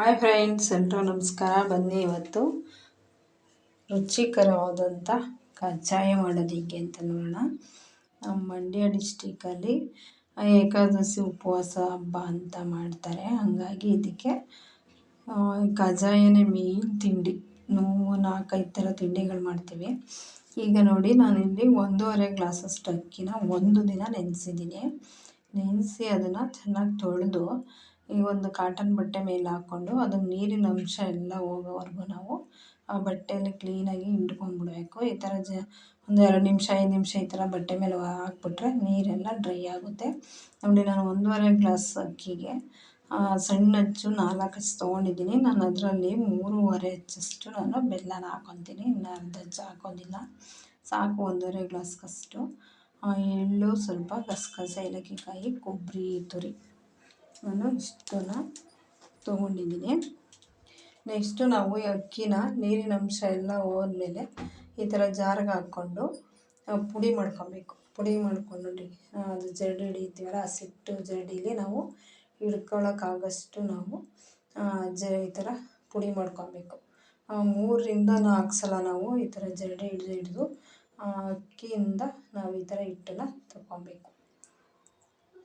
Hi friends, ಎಲ್ರೂ ನಮಸ್ಕಾರ. ಬನ್ನಿ ಇವತ್ತು ರುಚಿಕರವಾದಂಥ ಕಜ್ಜಾಯ ಮಾಡೋದು ಹೇಗೆ ಅಂತ ನೋಡೋಣ. ನಮ್ಮ ಮಂಡ್ಯ ಡಿಸ್ಟಿಕಲ್ಲಿ ಏಕಾದಶಿ ಉಪವಾಸ ಹಬ್ಬ ಅಂತ ಮಾಡ್ತಾರೆ. ಹಾಗಾಗಿ ಇದಕ್ಕೆ ಕಜ್ಜಾಯನೇ ಮೇಯ್ನ್ ತಿಂಡಿ. ನಾವು 4-5 ಥರ ತಿಂಡಿಗಳು ಮಾಡ್ತೀವಿ. ಈಗ ನೋಡಿ, ನಾನಿಲ್ಲಿ 1.5 ಗ್ಲಾಸಷ್ಟು ಅಕ್ಕಿನ ಒಂದು ದಿನ ನೆನೆಸಿದ್ದೀನಿ. ನೆನೆಸಿ ಅದನ್ನು ಚೆನ್ನಾಗಿ ತೊಳೆದು ಈ ಒಂದು ಕಾಟನ್ ಬಟ್ಟೆ ಮೇಲೆ ಹಾಕ್ಕೊಂಡು ಅದನ್ನು ನೀರಿನ ಅಂಶ ಎಲ್ಲ ಹೋಗೋವರೆಗೂ ನಾವು ಆ ಬಟ್ಟೆಯಲ್ಲಿ ಕ್ಲೀನಾಗಿ ಹಿಂಡ್ಕೊಂಡ್ಬಿಡ್ಬೇಕು. ಈ ಥರ ಒಂದು 2 ನಿಮಿಷ 5 ನಿಮಿಷ ಈ ಥರ ಬಟ್ಟೆ ಮೇಲೆ ಹಾಕ್ಬಿಟ್ರೆ ನೀರೆಲ್ಲ ಡ್ರೈ ಆಗುತ್ತೆ. ನೋಡಿ, ನಾನು 1.5 ಗ್ಲಾಸ್ ಅಕ್ಕಿಗೆ ಸಣ್ಣ ಅಚ್ಚು 4 ಅಚ್ಚು ತೊಗೊಂಡಿದ್ದೀನಿ. ನಾನು ಅದರಲ್ಲಿ 3.5 ಅಚ್ಚಷ್ಟು ನಾನು ಬೆಲ್ಲನ ಹಾಕ್ಕೊತೀನಿ. ಇನ್ನು ಅರ್ಧ ಅಚ್ಚು ಹಾಕೋದಿಲ್ಲ, ಸಾಕು 1.5 ಗ್ಲಾಸ್ಗಷ್ಟು. ಎಳ್ಳು, ಸ್ವಲ್ಪ ಗಸಗಸೆ, ಏಲಕ್ಕಿ ಕಾಯಿ, ಕೊಬ್ಬರಿ ತುರಿ, ನಾನು ಇಷ್ಟನ್ನು ತೊಗೊಂಡಿದ್ದೀನಿ. ನೆಕ್ಸ್ಟು ನಾವು ಈ ಅಕ್ಕಿನ ನೀರಿನ ಅಂಶ ಎಲ್ಲ ಹೋದ್ಮೇಲೆ ಈ ಥರ ಜಾರ್ಗೆ ಹಾಕ್ಕೊಂಡು ಪುಡಿ ಮಾಡ್ಕೊಬೇಕು. ಪುಡಿ ಮಾಡ್ಕೊಂಡು ಅದು ಜರಡಿ ಹಿಡಿತೀವಲ್ಲ, ಹಸಿಟ್ಟು ಜರಡೀಲಿ ನಾವು ಹಿಡ್ಕೊಳ್ಳೋಕ್ಕಾಗಷ್ಟು ನಾವು ಈ ಥರ ಪುಡಿ ಮಾಡ್ಕೊಬೇಕು. 3-4 ಸಲ ನಾವು ಈ ಥರ ಜರಡಿ ಹಿಡಿದು ಅಕ್ಕಿಯಿಂದ ನಾವು ಈ ಥರ ಹಿಟ್ಟನ್ನು ತಗೊಬೇಕು.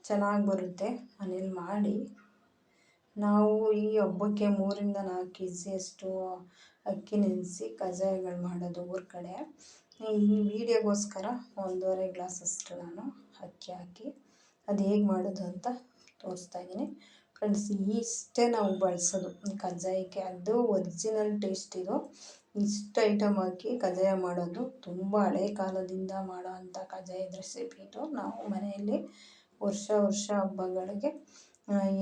ಚೆನ್ನಾಗಿ ಬರುತ್ತೆ. ಮನೇಲಿ ಮಾಡಿ ನಾವು ಈ ಹಬ್ಬಕ್ಕೆ 3-4 kg ಅಷ್ಟು ಅಕ್ಕಿ ನೆನೆಸಿ ಕಜ್ಜಾಯಗಳು ಮಾಡೋದು ಊರ ಕಡೆ. ಈ ವಿಡಿಯೋಗೋಸ್ಕರ 1.5 ಗ್ಲಾಸಷ್ಟು ನಾನು ಅಕ್ಕಿ ಹಾಕಿ ಅದು ಹೇಗೆ ಮಾಡೋದು ಅಂತ ತೋರಿಸ್ತಾಯಿದ್ದೀನಿ ಫ್ರೆಂಡ್ಸ್. ಇಷ್ಟೇ ನಾವು ಬಳಸೋದು ಕಜ್ಜಾಯಕ್ಕೆ, ಅದು ಒರಿಜಿನಲ್ ಟೇಸ್ಟ್ ಇದು. ಇಷ್ಟು ಐಟಮ್ ಹಾಕಿ ಕಜ್ಜಾಯ ಮಾಡೋದು ತುಂಬ ಹಳೆ ಕಾಲದಿಂದ ಮಾಡೋ ಅಂಥ ಕಜ್ಜಾಯದ ರೆಸಿಪಿ ಇದು. ನಾವು ಮನೆಯಲ್ಲಿ ವರ್ಷ ಹಬ್ಬಗಳಿಗೆ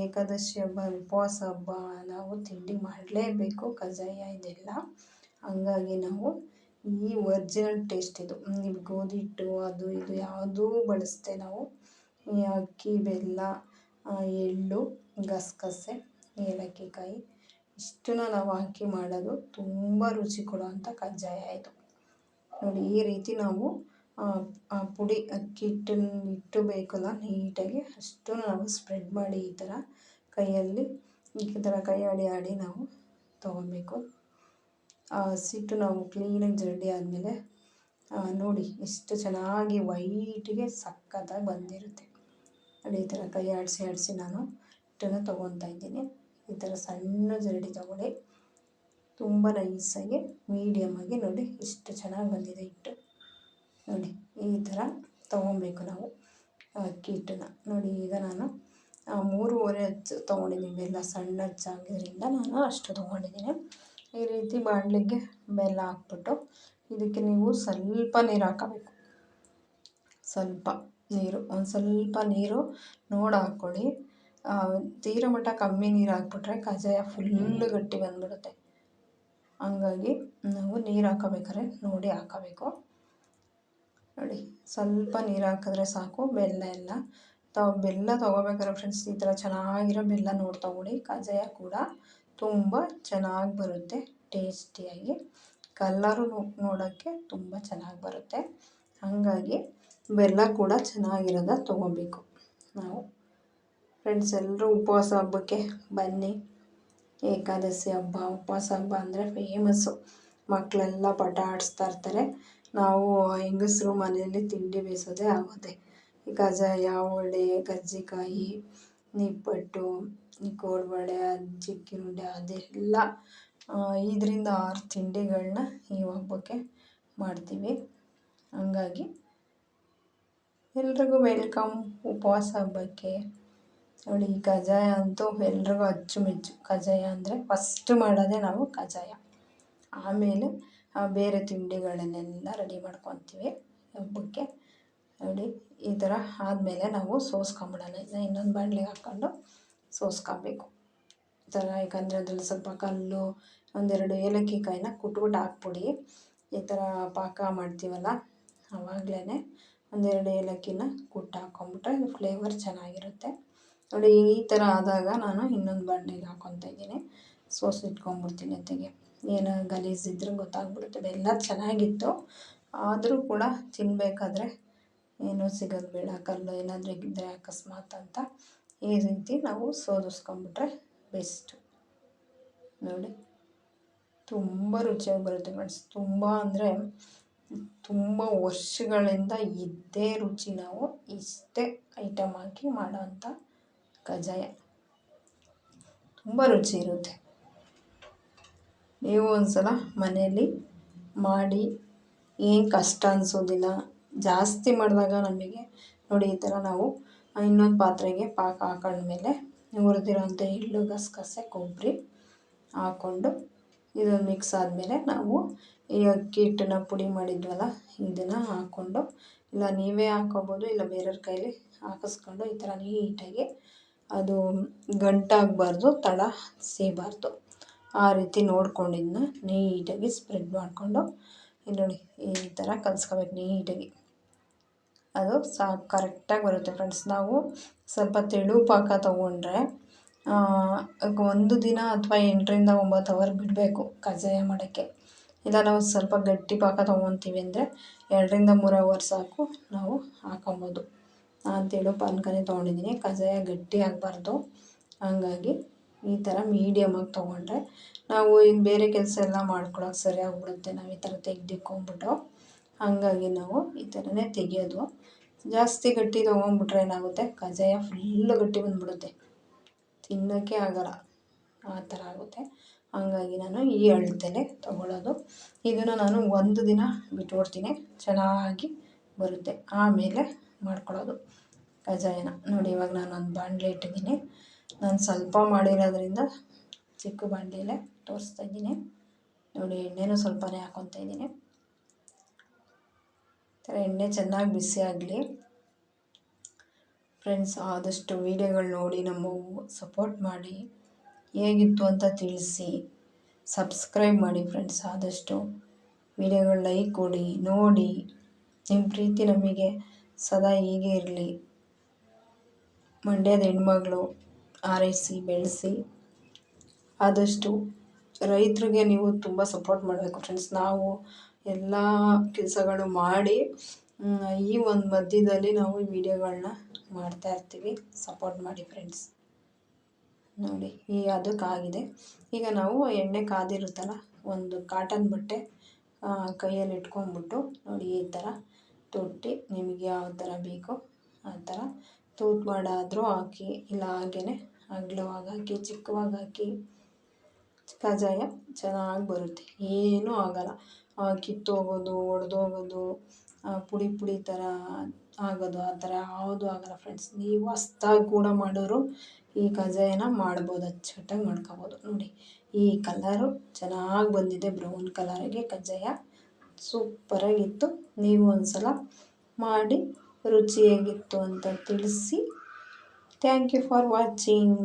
ಏಕಾದಶಿ ಹಬ್ಬ, ಉಪವಾಸ ಹಬ್ಬ ನಾವು ತಿಂಡಿ ಮಾಡಲೇಬೇಕು ಕಜ್ಜಾಯ ಇದೆಲ್ಲ. ಹಂಗಾಗಿ ನಾವು ಈ ಒರಿಜಿನಲ್ ಟೇಸ್ಟ್ ಇದು. ನೀವು ಗೋಧಿ ಹಿಟ್ಟು ಅದು ಇದು ಯಾವುದೂ ಬಳಸದೆ ನಾವು ಈ ಅಕ್ಕಿ, ಬೆಲ್ಲ, ಎಳ್ಳು, ಗಸಗಸೆ, ಏಲಕ್ಕಿ ಕಾಯಿ ಇಷ್ಟನ್ನು ನಾವು ಹಾಕಿ ಮಾಡೋದು ತುಂಬ ರುಚಿ ಕೊಡುವಂಥ ಕಜ್ಜಾಯ ಇದು. ನೋಡಿ, ಈ ರೀತಿ ನಾವು ಆ ಪುಡಿ ಅಕ್ಕಿ ಹಿಟ್ಟು ಬೇಕಲ್ಲ, ನೀಟಾಗಿ ಅಷ್ಟು ನಾವು ಸ್ಪ್ರೆಡ್ ಮಾಡಿ ಈ ಥರ ಕೈಯಲ್ಲಿ ಈ ಥರ ಕೈ ಆಡಿ ನಾವು ತೊಗೊಬೇಕು. ಆ ಹಸಿಟ್ಟು ನಾವು ಕ್ಲೀನಾಗಿ ಜರಡಿ ಆದಮೇಲೆ ನೋಡಿ ಎಷ್ಟು ಚೆನ್ನಾಗಿ ವೈಟಿಗೆ ಸಕ್ಕತ್ತಾಗಿ ಬಂದಿರುತ್ತೆ. ನೋಡಿ, ಈ ಥರ ಕೈ ಆಡಿಸಿ ನಾನು ಹಿಟ್ಟನ್ನು ತೊಗೊತಾ ಇದ್ದೀನಿ. ಈ ಥರ ಸಣ್ಣ ಜರಡಿ ತೊಗೊಳ್ಳಿ, ತುಂಬ ನೈಸಾಗಿ ಮೀಡಿಯಮಾಗಿ. ನೋಡಿ, ಇಷ್ಟು ಚೆನ್ನಾಗಿ ಬಂದಿದೆ ಹಿಟ್ಟು. ನೋಡಿ, ಈ ಥರ ತೊಗೊಬೇಕು ನಾವು ಅಕ್ಕಿ ಹಿಟ್ಟನ್ನು. ನೋಡಿ, ಈಗ ನಾನು 3.5 ಅಚ್ಚು ತೊಗೊಂಡಿದ್ದೀನಿ ಬೆಲ್ಲ. ಸಣ್ಣ ಅಚ್ಚಾಗಿದ್ದರಿಂದ ನಾನು ಅಷ್ಟು ತೊಗೊಂಡಿದ್ದೀನಿ. ಈ ರೀತಿ ಬಾಣಲಿಗೆ ಬೆಲ್ಲ ಹಾಕ್ಬಿಟ್ಟು ಇದಕ್ಕೆ ನೀವು ಸ್ವಲ್ಪ ನೀರು ಹಾಕಬೇಕು. ಸ್ವಲ್ಪ ನೀರು, ಒಂದು ಸ್ವಲ್ಪ ನೀರು ನೋಡಿ ಹಾಕ್ಕೊಳ್ಳಿ. ತೀರ ಮಟ್ಟ ಕಮ್ಮಿ ನೀರು ಹಾಕ್ಬಿಟ್ರೆ ಕಜ್ಜಾಯ ಫುಲ್ಲು ಗಟ್ಟಿ ಬಂದ್ಬಿಡುತ್ತೆ. ಹಂಗಾಗಿ ನಾವು ನೀರು ಹಾಕೋಬೇಕಾದ್ರೆ ನೋಡಿ ಹಾಕೋಬೇಕು. ನೋಡಿ, ಸ್ವಲ್ಪ ನೀರು ಹಾಕಿದ್ರೆ ಸಾಕು. ಬೆಲ್ಲ ತೊಗೋಬೇಕಾದ್ರೆ ಫ್ರೆಂಡ್ಸ್ ಈ ಥರ ಚೆನ್ನಾಗಿರೋ ಬೆಲ್ಲ ನೋಡಿ ತೊಗೊಳ್ಳಿ. ಕಜ್ಜಾಯ ಕೂಡ ತುಂಬ ಚೆನ್ನಾಗಿ ಬರುತ್ತೆ, ಟೇಸ್ಟಿಯಾಗಿ. ಕಲ್ಲರು ನೋಡೋಕ್ಕೆ ತುಂಬ ಚೆನ್ನಾಗಿ ಬರುತ್ತೆ. ಹಾಗಾಗಿ ಬೆಲ್ಲ ಕೂಡ ಚೆನ್ನಾಗಿರೋದ ತೊಗೋಬೇಕು ನಾವು. ಫ್ರೆಂಡ್ಸ್, ಎಲ್ಲರೂ ಉಪವಾಸ ಹಬ್ಬಕ್ಕೆ ಬನ್ನಿ. ಏಕಾದಶಿ ಹಬ್ಬ, ಉಪವಾಸ ಹಬ್ಬ ಅಂದರೆ ಫೇಮಸ್ಸು. ಮಕ್ಕಳೆಲ್ಲ ಪಟ ಆಡಿಸ್ತಾ ಇರ್ತಾರೆ. ನಾವು ಹೆಂಗಸರು ಮನೆಯಲ್ಲಿ ತಿಂಡಿ ಬೇಯಿಸೋದೇ ಆಗುತ್ತೆ. ಈ ಕಜ್ಜಾಯ, ವಡೆ, ಕಜ್ಜಿಕಾಯಿ, ನಿಪ್ಪಟ್ಟು, ಈ ಕೋಡುಬಳೆ, ಚಿಕ್ಕಿ ಉಂಡೆ ಅದೆಲ್ಲ 5-6 ತಿಂಡಿಗಳನ್ನ ಈ ಹಬ್ಬಕ್ಕೆ ಮಾಡ್ತೀವಿ. ಹಂಗಾಗಿ ಎಲ್ರಿಗೂ ವೆಲ್ಕಮ್ ಉಪವಾಸ ಹಬ್ಬಕ್ಕೆ. ನೋಡಿ, ಈ ಕಜ್ಜಾಯ ಅಂತೂ ಎಲ್ರಿಗೂ ಅಚ್ಚುಮೆಚ್ಚು. ಕಜ್ಜಾಯ ಅಂದರೆ ಫಸ್ಟ್ ಮಾಡೋದೇ ನಾವು ಕಜ್ಜಾಯ. ಆಮೇಲೆ ಬೇರೆ ತಿಂಡಿಗಳನ್ನೆಲ್ಲ ರೆಡಿ ಮಾಡ್ಕೊತೀವಿ ಹಬ್ಬಕ್ಕೆ. ನೋಡಿ, ಈ ಥರ ಆದಮೇಲೆ ನಾವು ಸೋಸ್ಕೊಂಬಿಡೋಣ. ಇನ್ನೊಂದು ಬಾಣಲೆಗೆ ಹಾಕ್ಕೊಂಡು ಸೋಸ್ಕೊಬೇಕು ಈ ಥರ. ಯಾಕಂದರೆ ಅದರಲ್ಲಿ ಸ್ವಲ್ಪ ಕಲ್ಲು, 1-2 ಏಲಕ್ಕಿ ಕಾಯಿನ ಕುಟ್ಬಿಟ್ಟು ಹಾಕ್ಬಿಡಿ. ಈ ಥರ ಪಾಕ ಮಾಡ್ತೀವಲ್ಲ ಆವಾಗಲೇ 1-2 ಏಲಕ್ಕಿನ ಕುಟ್ಟು ಹಾಕ್ಕೊಂಬಿಟ್ರೆ ಫ್ಲೇವರ್ ಚೆನ್ನಾಗಿರುತ್ತೆ. ನೋಡಿ, ಈ ಥರ ಆದಾಗ ನಾನು ಇನ್ನೊಂದು ಬಾಣಲೆಗೆ ಹಾಕ್ಕೊತಾ ಇದ್ದೀನಿ. ಸೋಸಿಟ್ಕೊಂಡ್ಬಿಡ್ತೀನಿ ಜೊತೆಗೆ. ಏನೋ ಗಲೀಜಿದ್ರೆ ಗೊತ್ತಾಗ್ಬಿಡುತ್ತೆ. ಬೆಲ್ಲ ಚೆನ್ನಾಗಿತ್ತು, ಆದರೂ ಕೂಡ ತಿನ್ನಬೇಕಾದ್ರೆ ಏನೂ ಸಿಗೋದು ಬೇಡ, ಕಲ್ಲು ಏನಾದರೂ ಇದ್ದರೆ ಅಕಸ್ಮಾತ್ ಅಂತ ಈ ರೀತಿ ನಾವು ಸೋದಿಸ್ಕೊಂಬಿಟ್ರೆ ಬೆಸ್ಟು. ನೋಡಿ ತುಂಬ ರುಚಿಯಾಗಿ ಬರುತ್ತೆ ಫ್ರೆಂಡ್ಸ್. ತುಂಬ ಅಂದರೆ ತುಂಬ ವರ್ಷಗಳಿಂದ ಇದ್ದೇ ರುಚಿ. ನಾವು ಇಷ್ಟೇ ಐಟಮ್ ಹಾಕಿ ಮಾಡೋವಂಥ ಕಜ್ಜಾಯ ತುಂಬ ರುಚಿ ಇರುತ್ತೆ. ನೀವು ಒಂದ್ಸಲ ಮನೆಯಲ್ಲಿ ಮಾಡಿ, ಏನು ಕಷ್ಟ ಅನಿಸೋದಿಲ್ಲ. ಜಾಸ್ತಿ ಮಾಡಿದಾಗ ನಮಗೆ ನೋಡಿ ಈ ಥರ ನಾವು ಇನ್ನೊಂದು ಪಾತ್ರೆಗೆ ಪಾಕ ಹಾಕೊಂಡ್ಮೇಲೆ ಹುರಿದಿರೋಂಥ ಎಳ್ಳು, ಗಸಗಸೆ, ಕೊಬ್ಬರಿ ಹಾಕ್ಕೊಂಡು ಇದನ್ನು ಮಿಕ್ಸ್ ಆದಮೇಲೆ ನಾವು ಈ ಅಕ್ಕಿ ಹಿಟ್ಟನ್ನ ಪುಡಿ ಮಾಡಿದ್ವಲ್ಲ ಇದನ್ನು ಹಾಕ್ಕೊಂಡು, ಇಲ್ಲ ನೀವೇ ಹಾಕ್ಕೋಬೋದು, ಇಲ್ಲ ಬೇರೆಯವ್ರ ಕೈಲಿ ಹಾಕಿಸ್ಕೊಂಡು ಈ ಥರ ನೀಟಾಗಿ ಅದು ಗಂಟಾಗಬಾರ್ದು, ತಳ ಸೇಬಾರ್ದು, ಆ ರೀತಿ ನೋಡ್ಕೊಂಡು ಇದನ್ನ ನೀಟಾಗಿ ಸ್ಪ್ರೆಡ್ ಮಾಡಿಕೊಂಡು ನೋಡಿ ಈ ಥರ ಕಲಿಸ್ಕೋಬೇಕು ನೀಟಾಗಿ. ಅದು ಕರೆಕ್ಟಾಗಿ ಬರುತ್ತೆ ಫ್ರೆಂಡ್ಸ್. ನಾವು ಸ್ವಲ್ಪ ತೆಳು ಪಾಕ ತೊಗೊಂಡ್ರೆ 1 ದಿನ ಅಥವಾ 8ರಿಂದ 9 ಅವರ್ ಬಿಡಬೇಕು ಕಜ್ಜಾಯ ಮಾಡೋಕ್ಕೆ. ಇಲ್ಲ ನಾವು ಸ್ವಲ್ಪ ಗಟ್ಟಿ ಪಾಕ ತೊಗೊತೀವಿ ಅಂದರೆ 2ರಿಂದ 3 ಅವರ್ ಸಾಕು, ನಾವು ಹಾಕೊಬೋದು. ನಾನು ತೆಳು ಪಾಕನೇ ತೊಗೊಂಡಿದ್ದೀನಿ, ಕಜ್ಜಾಯ ಗಟ್ಟಿ ಆಗಬಾರ್ದು. ಹಂಗಾಗಿ ಈ ಥರ ಮೀಡಿಯಮಾಗಿ ತೊಗೊಂಡ್ರೆ ನಾವು ಇನ್ನು ಬೇರೆ ಕೆಲಸ ಎಲ್ಲ ಮಾಡ್ಕೊಳಕ್ಕೆ ಸರಿಯಾಗಿಬಿಡುತ್ತೆ. ನಾವು ಈ ಥರ ತೆಗ್ದಿಕ್ಕೊಂಬಿಟ್ಟು, ಹಾಗಾಗಿ ನಾವು ಈ ಥರನೇ ತೆಗಿಯೋದು. ಜಾಸ್ತಿ ಗಟ್ಟಿ ತೊಗೊಂಬಿಟ್ರೆ ಏನಾಗುತ್ತೆ, ಕಜ್ಜಾಯ ಫುಲ್ಲು ಗಟ್ಟಿ ಬಂದುಬಿಡುತ್ತೆ, ತಿನ್ನೋಕ್ಕೆ ಆಗೋಲ್ಲ, ಆ ಥರ ಆಗುತ್ತೆ. ಹಾಗಾಗಿ ನಾನು ಈ ಅಳತೆಲೆ ತೊಗೊಳ್ಳೋದು. ಇದನ್ನು ನಾನು 1 ದಿನ ಬಿಟ್ಬಿಡ್ತೀನಿ, ಚೆನ್ನಾಗಿ ಬರುತ್ತೆ. ಆಮೇಲೆ ಮಾಡ್ಕೊಳ್ಳೋದು ಕಜ್ಜಾಯನ. ನೋಡಿ ಇವಾಗ ನಾನು ಒಂದು ಬಾಣಲೆ ಇಟ್ಟಿದ್ದೀನಿ. ನಾನು ಸ್ವಲ್ಪ ಮಾಡಿರೋದ್ರಿಂದ ಚಿಕ್ಕ ಬಾಣಲೆಯಲ್ಲೇ ತೋರಿಸ್ತಾಯಿದ್ದೀನಿ. ನೋಡಿ ಎಣ್ಣೆನೂ ಸ್ವಲ್ಪನೇ ಹಾಕ್ಕೊತಾ ಇದ್ದೀನಿ. ಈ ಥರ ಎಣ್ಣೆ ಚೆನ್ನಾಗಿ ಬಿಸಿ ಆಗಲಿ ಫ್ರೆಂಡ್ಸ್. ಆದಷ್ಟು ವೀಡಿಯೋಗಳು ನೋಡಿ ನಮ್ಮವು ಸಪೋರ್ಟ್ ಮಾಡಿ, ಹೇಗಿತ್ತು ಅಂತ ತಿಳಿಸಿ, ಸಬ್ಸ್ಕ್ರೈಬ್ ಮಾಡಿ ಫ್ರೆಂಡ್ಸ್. ಆದಷ್ಟು ವೀಡಿಯೋಗಳು ಲೈಕ್ ಕೊಡಿ, ನೋಡಿ. ನಿಮ್ಮ ಪ್ರೀತಿ ನಮಗೆ ಸದಾ ಹೀಗೆ ಇರಲಿ. ಮಂಡ್ಯದ ಹೆಣ್ಮಗಳು ಆರೈಸಿ ಬೆಳೆಸಿ. ಆದಷ್ಟು ರೈತರಿಗೆ ನೀವು ತುಂಬ ಸಪೋರ್ಟ್ ಮಾಡಬೇಕು ಫ್ರೆಂಡ್ಸ್. ನಾವು ಎಲ್ಲ ಕೆಲಸಗಳು ಮಾಡಿ ಈ ಒಂದು ಮಧ್ಯದಲ್ಲಿ ನಾವು ವೀಡಿಯೋಗಳನ್ನ ಮಾಡ್ತಾಯಿರ್ತೀವಿ. ಸಪೋರ್ಟ್ ಮಾಡಿ ಫ್ರೆಂಡ್ಸ್. ನೋಡಿ ಈಗ ಅದಕ್ಕಾಗಿದೆ. ಈಗ ನಾವು ಎಣ್ಣೆ ಕಾದಿರುತ್ತಲ್ಲ, ಒಂದು ಕಾಟನ್ ಬಟ್ಟೆ ಕೈಯಲ್ಲಿ ಇಟ್ಕೊಂಡ್ಬಿಟ್ಟು ನೋಡಿ ಈ ಥರ ತೊಟ್ಟಿ, ನಿಮಗೆ ಯಾವ ಥರ ಬೇಕೋ ಆ ಥರ ತೂತು ಮಾಡಾದರೂ ಹಾಕಿ, ಇಲ್ಲ ಹಾಗೇ ಅಗಲವಾಗಿ ಹಾಕಿ, ಚಿಕ್ಕವಾಗಿ ಹಾಕಿ, ಕಜ್ಜಾಯ ಚೆನ್ನಾಗಿ ಬರುತ್ತೆ, ಏನೂ ಆಗೋಲ್ಲ. ಕಿತ್ತೋಗೋದು, ಒಡೆದೋಗೋದು, ಪುಡಿ ಪುಡಿ ಥರ ಆಗೋದು ಆ ಥರ ಯಾವುದೂ ಆಗೋಲ್ಲ ಫ್ರೆಂಡ್ಸ್. ನೀವು ಹೊಸ್ದಾಗಿ ಕೂಡ ಮಾಡೋರು ಈ ಕಜ್ಜಾಯನ ಮಾಡ್ಬೋದು, ಅಚ್ಚುಕಟ್ಟಾಗಿ ಮಾಡ್ಕೊಬೋದು. ನೋಡಿ ಈ ಕಲರು ಚೆನ್ನಾಗಿ ಬಂದಿದೆ, ಬ್ರೌನ್ ಕಲರಿಗೆ ಕಜ್ಜಾಯ ಸೂಪರಾಗಿತ್ತು. ನೀವು ಒಂದು ಸಲ ಮಾಡಿ ರುಚಿ ಹೇಗಿತ್ತು ಅಂತ ತಿಳಿಸಿ. Thank you for watching.